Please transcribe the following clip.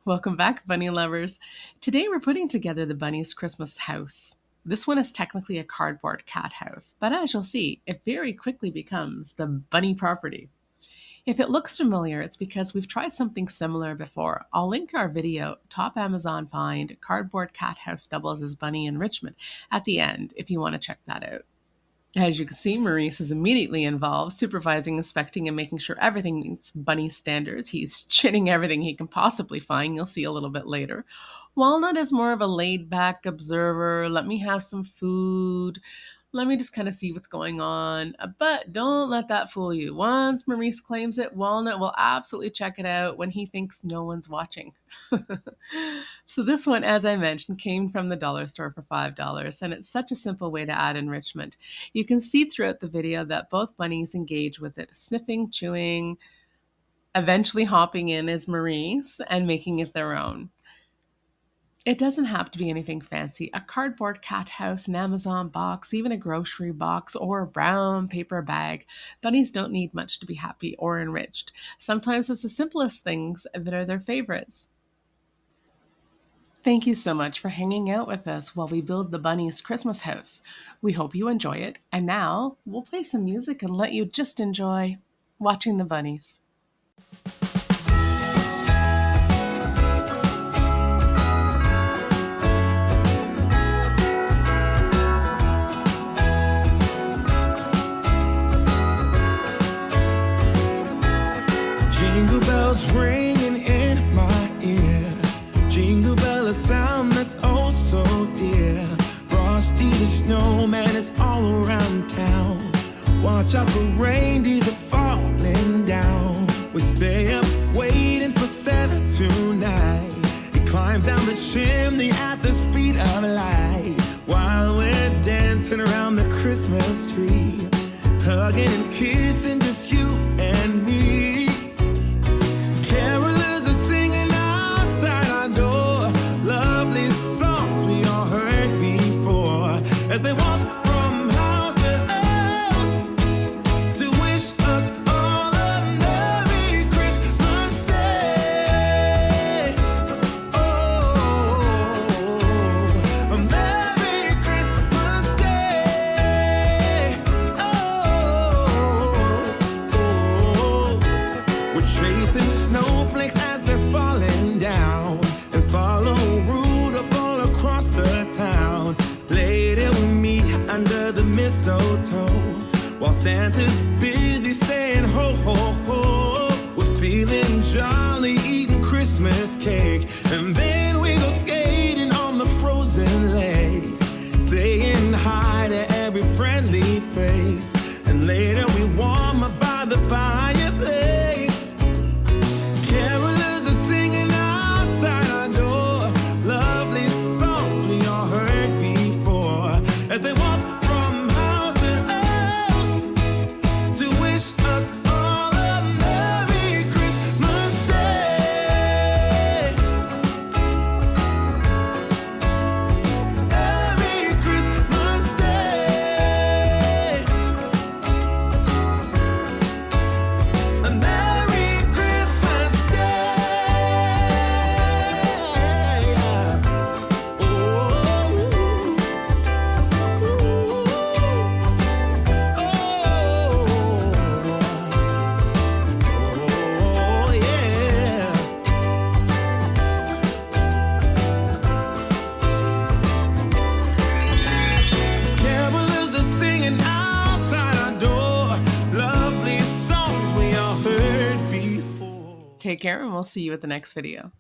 Welcome back, bunny lovers. Today we're putting together the bunny's Christmas house. This one is technically a cardboard cat house, but as you'll see, it very quickly becomes the bunny property. If it looks familiar, it's because we've tried something similar before. I'll link our video, Top Amazon Find, Cardboard Cat House Doubles as Bunny Enrichment, at the end if you want to check that out. As you can see, Maurice is immediately involved, supervising, inspecting, and making sure everything meets bunny standards. He's chinning everything he can possibly find. You'll see a little bit later. Walnut is more of a laid-back observer. Let me have some food. Let me just kind of see what's going on. But don't let that fool you. Once Maurice claims it, Walnut will absolutely check it out when he thinks no one's watching. So this one, as I mentioned, came from the dollar store for $5, and it's such a simple way to add enrichment. You can see throughout the video that both bunnies engage with it, sniffing, chewing, eventually hopping in as Maurice and making it their own. It doesn't have to be anything fancy. A cardboard cat house, an Amazon box, even a grocery box, or a brown paper bag. Bunnies don't need much to be happy or enriched. Sometimes it's the simplest things that are their favorites. Thank you so much for hanging out with us while we build the bunny's Christmas house. We hope you enjoy it. And now we'll play some music and let you just enjoy watching the bunnies. Jingle bells ringing in my ear. Jingle bell, a sound that's oh so dear. Frosty the snowman is all around town. Watch out for reindeers are falling down. We stay up waiting for Santa tonight. He climbs down the chimney at the speed of light, while we're dancing around the Christmas tree, hugging and kissing just you and me. Carolers are singing outside our door, lovely songs we all heard before, as they walk from house to house to wish us all a Merry Christmas Day. Oh, a Merry Christmas Day. Oh, we're chasing snowflakes as they're falling down, and follow Rudolph all across the town. Later we meet under the mistletoe, while Santa's busy saying ho ho ho. We're feeling jolly, eating Christmas cake, and then we go skating on the frozen lake, saying hi to every friendly face, and later we warm up by the fireplace. Carolers are singing outside our door, lovely songs we all heard before, as they walk from house to house to wish us all a Merry Christmas Day. Merry Christmas Day. A Merry Christmas Day. Oh, yeah. Carolers are singing outside our door, lovely songs we all heard before. Take care, and we'll see you at the next video.